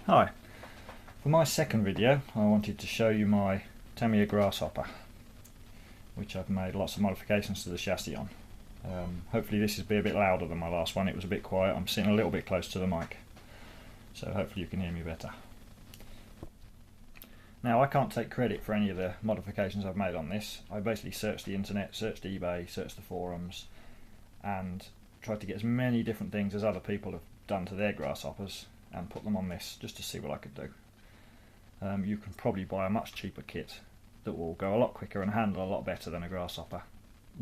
Hi, for my second video I wanted to show you my Tamiya Grasshopper, which I've made lots of modifications to the chassis on. Hopefully this will be a bit louder than my last one. It was a bit quiet. I'm sitting a little bit close to the mic, so hopefully you can hear me better. Now, I can't take credit for any of the modifications I've made on this. I basically searched the internet, searched eBay, searched the forums, and tried to get as many different things as other people have done to their grasshoppers and put them on this just to see what I could do. You can probably buy a much cheaper kit that will go a lot quicker and handle a lot better than a grasshopper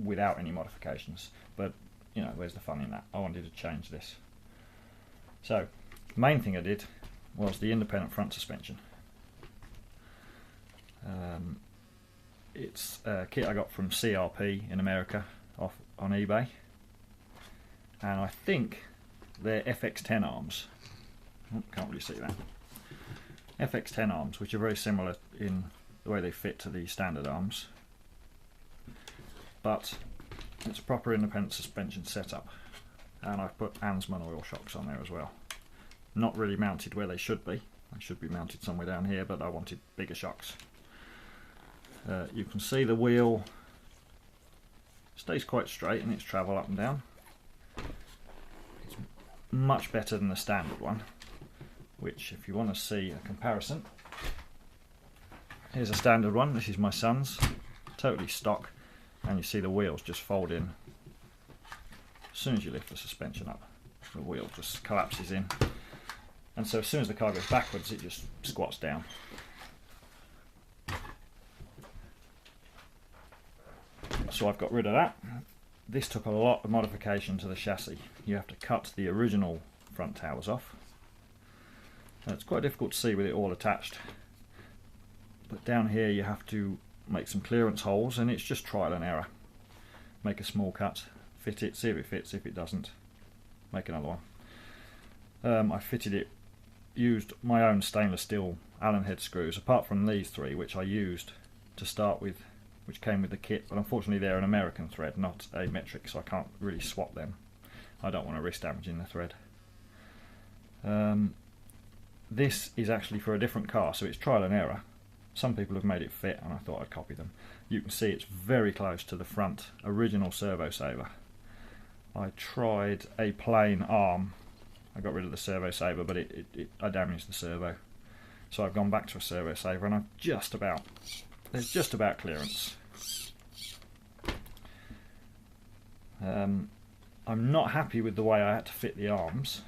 without any modifications, but you know, where's the fun in that? I wanted to change this. So the main thing I did was the independent front suspension. It's a kit I got from CRP in America on eBay, and I think they're FX10 arms. Oh, can't really see that. FX10 arms, which are very similar in the way they fit to the standard arms, but it's a proper independent suspension setup, and I've put Ansman oil shocks on there as well. Not really mounted where they should be. They should be mounted somewhere down here, but I wanted bigger shocks. You can see the wheel stays quite straight in its travel up and down. It's much better than the standard one, which, if you want to see a comparison, here's a standard one. This is my son's, totally stock, and you see the wheels just fold in. As soon as you lift the suspension up, the wheel just collapses in, and so as soon as the car goes backwards, it just squats down. So I've got rid of that. This took a lot of modification to the chassis. You have to cut the original front towers off. It's quite difficult to see with it all attached, but down here you have to make some clearance holes, and it's just trial and error. Make a small cut, fit it, see if it fits. If it doesn't, make another one. I fitted it, used my own stainless steel Allen head screws, apart from these three which I used to start with, which came with the kit, but unfortunately they're an American thread, not a metric, so I can't really swap them. I don't want to risk damaging the thread. This is actually for a different car, so it's trial and error. Some people have made it fit, and I thought I'd copy them. You can see it's very close to the front original servo saver. I tried a plain arm. I got rid of the servo saver, but I damaged the servo, so I've gone back to a servo saver, and there's just about clearance. I'm not happy with the way I had to fit the arms.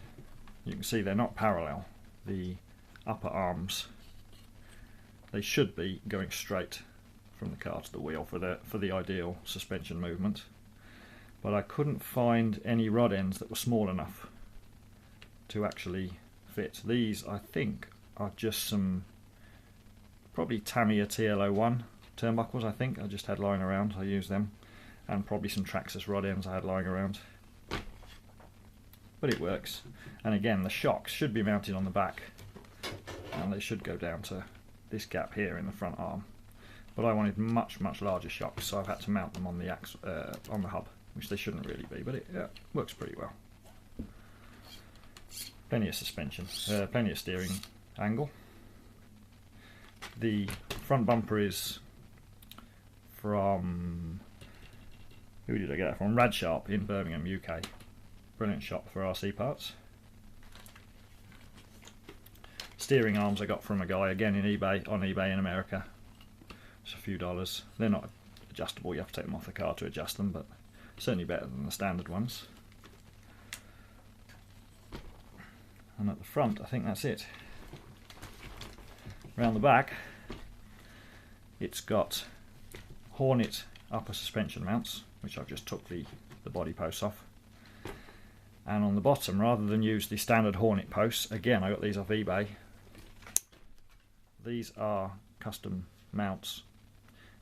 You can see they're not parallel. The upper arms, they should be going straight from the car to the wheel for the ideal suspension movement, but I couldn't find any rod ends that were small enough to actually fit. These, I think, are just some probably Tamiya TL01 turnbuckles. I think I just had lying around. I used them, and probably some Traxxas rod ends I had lying around. But it works, and again the shocks should be mounted on the back, and they should go down to this gap here in the front arm, but I wanted much larger shocks, so I've had to mount them on the on the hub, which they shouldn't really be, but it works pretty well. Plenty of suspension, plenty of steering angle. The front bumper is from, who did I get that from? Radsharp in Birmingham, UK. Brilliant shop for RC parts. Steering arms I got from a guy, again on eBay in America. It's a few dollars. They're not adjustable, you have to take them off the car to adjust them, but certainly better than the standard ones. And at the front, I think that's it. Around the back, it's got Hornet upper suspension mounts, which I've just took the body posts off. And on the bottom, rather than use the standard Hornet posts, again I got these off eBay. These are custom mounts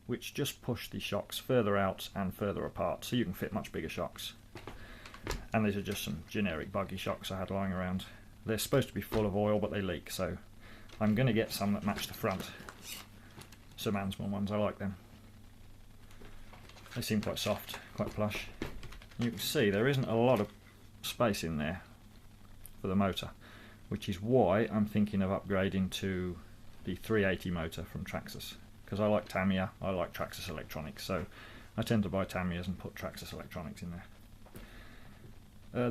which just push the shocks further out and further apart, so you can fit much bigger shocks. And these are just some generic buggy shocks I had lying around. They're supposed to be full of oil, but they leak, so I'm going to get some that match the front. Some Ansman ones, I like them. They seem quite soft, quite plush. You can see there isn't a lot of space in there for the motor. which is why I'm thinking of upgrading to the 380 motor from Traxxas, because I like Tamiya, I like Traxxas electronics, so I tend to buy Tamiyas and put Traxxas electronics in there.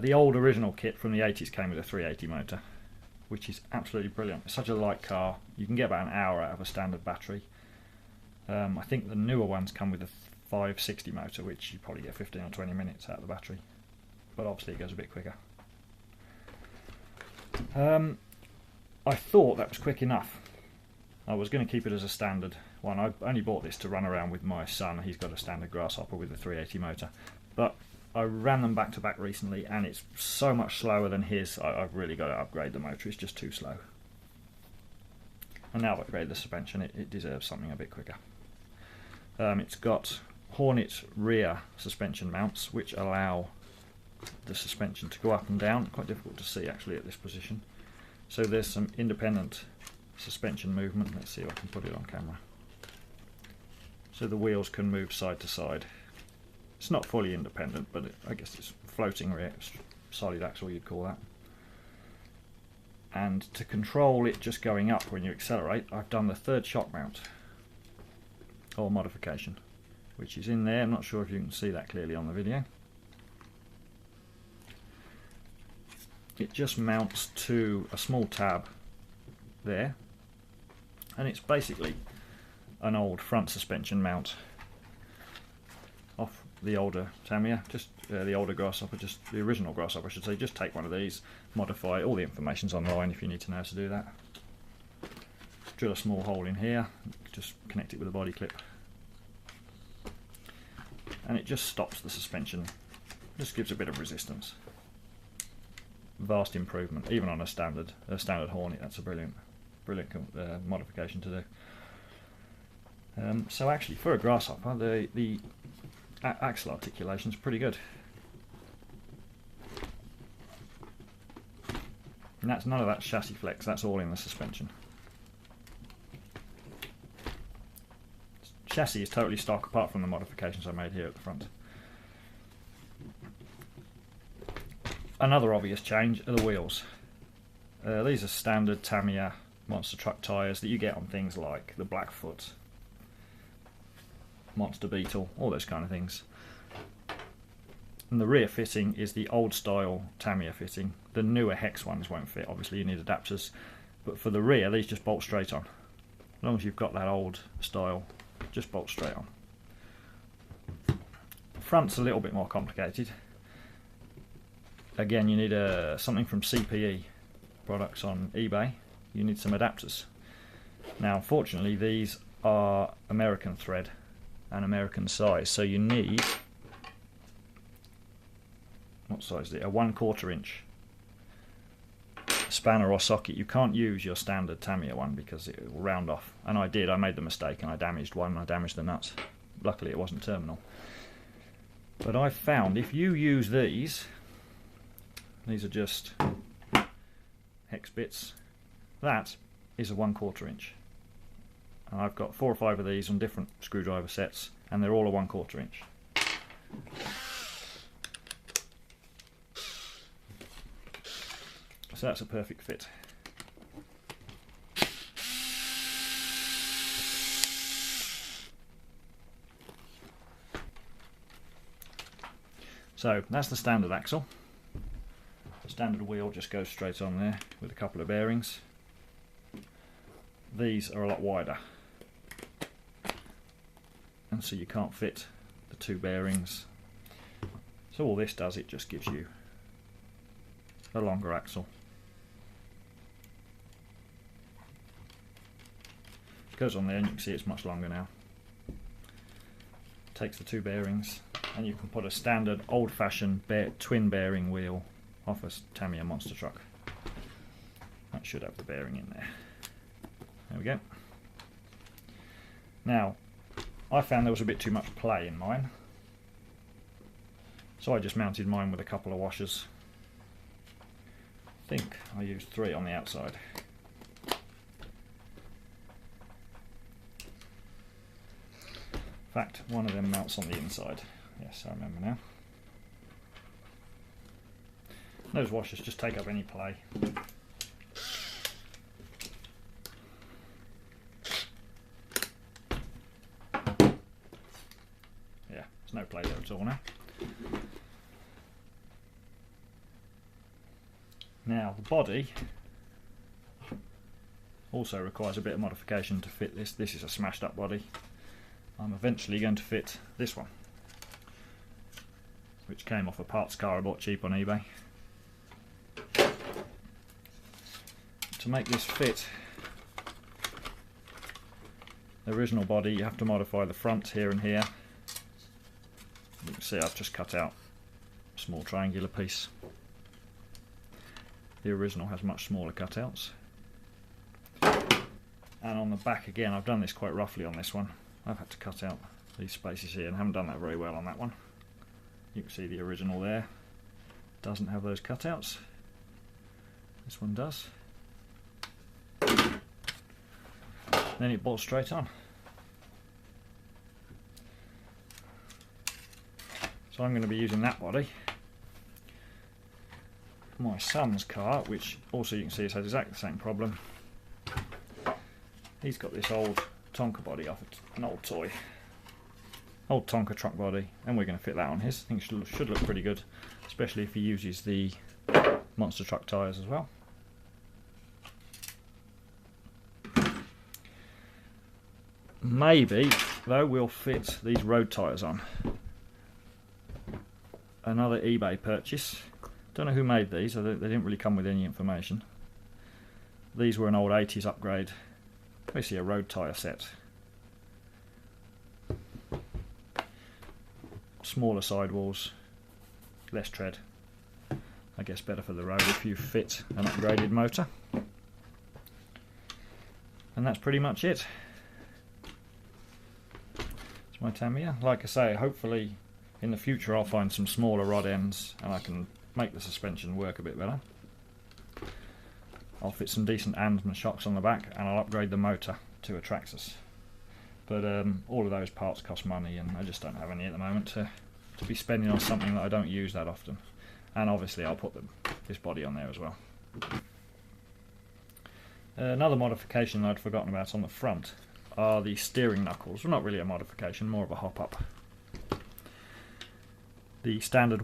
The old original kit from the 80s came with a 380 motor, which is absolutely brilliant. It's such a light car, you can get about an hour out of a standard battery. I think the newer ones come with a 560 motor, which you probably get 15 or 20 minutes out of the battery, but obviously it goes a bit quicker. I thought that was quick enough. I was going to keep it as a standard one. I only bought this to run around with my son. He's got a standard Grasshopper with a 380 motor, but I ran them back to back recently and it's so much slower than his. I've really got to upgrade the motor, it's just too slow. And now I've upgraded the suspension, it deserves something a bit quicker. It's got Hornet rear suspension mounts which allow the suspension to go up and down. Quite difficult to see actually at this position. So there's some independent suspension movement. Let's see if I can put it on camera. So the wheels can move side to side. It's not fully independent, but I guess it's floating rear, solid axle you'd call that. And to control it just going up when you accelerate, I've done the third shock mount, or modification, which is in there. I'm not sure if you can see that clearly on the video. It just mounts to a small tab there, and it's basically an old front suspension mount off the older Tamiya, just the older Grasshopper, just the original Grasshopper I should say. Just take one of these, modify, all the information's online if you need to know how to do that. Drill a small hole in here, just connect it with a body clip, and it just stops the suspension, just gives a bit of resistance. Vast improvement, even on a standard Hornet. That's a brilliant modification to do. So actually, for a Grasshopper, the axle articulation is pretty good. And that's none of that chassis flex. That's all in the suspension. Chassis is totally stock apart from the modifications I made here at the front. Another obvious change are the wheels. These are standard Tamiya monster truck tyres that you get on things like the Blackfoot, Monster Beetle, all those kind of things. And the rear fitting is the old style Tamiya fitting. The newer hex ones won't fit, obviously you need adapters, but for the rear these just bolt straight on. As long as you've got that old style, just bolt straight on. The front's a little bit more complicated. Again, you need something from CPE products on eBay. You need some adapters. Now unfortunately these are American thread and American size, so you need, what size is it, a 1/4 inch spanner or socket. You can't use your standard Tamiya one because it will round off, and I made the mistake and I damaged one, I damaged the nuts. Luckily it wasn't terminal. But I found if you use these are just hex bits, that is a 1/4 inch. And I've got 4 or 5 of these on different screwdriver sets, and they're all a 1/4 inch. So that's a perfect fit. So that's the standard axle. Standard wheel just goes straight on there with a couple of bearings. These are a lot wider, and so you can't fit the 2 bearings. So all this does, it just gives you a longer axle. It goes on there and you can see it's much longer now. Takes the 2 bearings, and you can put a standard old-fashioned twin bearing wheel off a Tamiya monster truck. That should have the bearing in there. There we go. Now, I found there was a bit too much play in mine, so I just mounted mine with a couple of washers. I think I used 3 on the outside. In fact, one of them mounts on the inside. Yes, I remember now. Those washers just take up any play. Now the body also requires a bit of modification to fit this. This is a smashed up body. I'm eventually going to fit this one, which came off a parts car I bought cheap on eBay. To make this fit the original body, you have to modify the front here and here. You can see I've just cut out a small triangular piece. The original has much smaller cutouts. And on the back again, I've done this quite roughly on this one. I've had to cut out these spaces here and haven't done that very well on that one. You can see the original there doesn't have those cutouts. This one does. Then it bolts straight on. So I'm going to be using that body. My son's car, which also you can see has had exactly the same problem. He's got this old Tonka body off an old toy. Old Tonka truck body, and we're going to fit that on his. I think it should look pretty good, especially if he uses the monster truck tyres as well. Maybe, though, we'll fit these road tyres on. Another eBay purchase. Don't know who made these, they didn't really come with any information. These were an old 80s upgrade, basically a road tyre set. Smaller sidewalls, less tread. I guess better for the road if you fit an upgraded motor. And that's pretty much it. It's my Tamiya. Like I say, hopefully in the future I'll find some smaller rod ends and I can make the suspension work a bit better. I'll fit some decent Ansman shocks on the back and I'll upgrade the motor to a Traxxas. But all of those parts cost money and I just don't have any at the moment to be spending on something that I don't use that often. And obviously I'll put this body on there as well. Another modification I'd forgotten about on the front are the steering knuckles. Well, not really a modification, more of a hop-up. The standard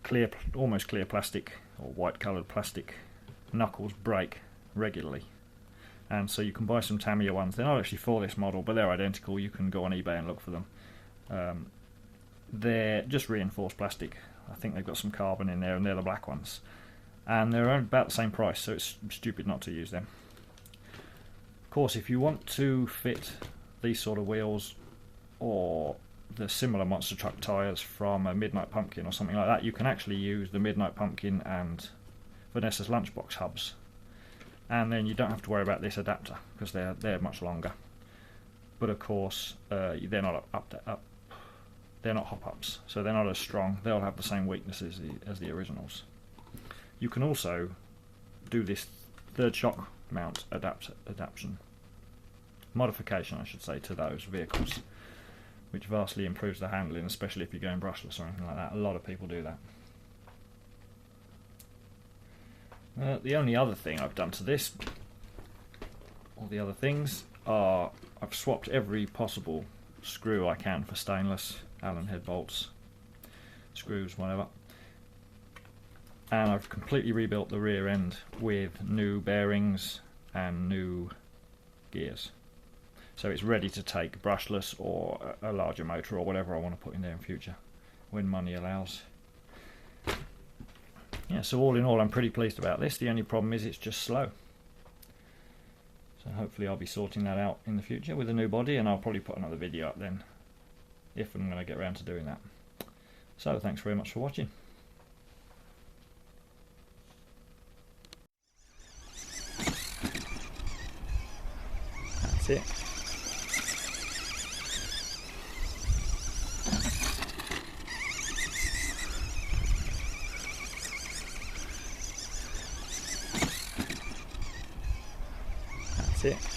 clear, almost clear plastic or white coloured plastic knuckles break regularly, and so you can buy some Tamiya ones. They're not actually for this model, but they're identical. You can go on eBay and look for them. They're just reinforced plastic. I think they've got some carbon in there, and they're the black ones, and they're about the same price, so it's stupid not to use them. Of course, if you want to fit these sort of wheels or the similar monster truck tyres from a Midnight Pumpkin or something like that, you can actually use the Midnight Pumpkin and Vanessa's Lunchbox hubs, and then you don't have to worry about this adapter because they're much longer. But of course, they're not they're not hop-ups, so they're not as strong. They'll have the same weaknesses as the originals. You can also do this third shock mount modification, I should say, to those vehicles, which vastly improves the handling, especially if you're going brushless or anything like that. A lot of people do that. The only other thing I've done to this, all the other things, are I've swapped every possible screw I can for stainless, Allen head bolts, screws, whatever. And I've completely rebuilt the rear end with new bearings and new gears. So it's ready to take brushless or a larger motor or whatever I want to put in there in future, when money allows. Yeah, so all in all I'm pretty pleased about this. The only problem is it's just slow. So hopefully I'll be sorting that out in the future with a new body, and I'll probably put another video up then, if I'm going to get around to doing that. So thanks very much for watching. That's it. That's it.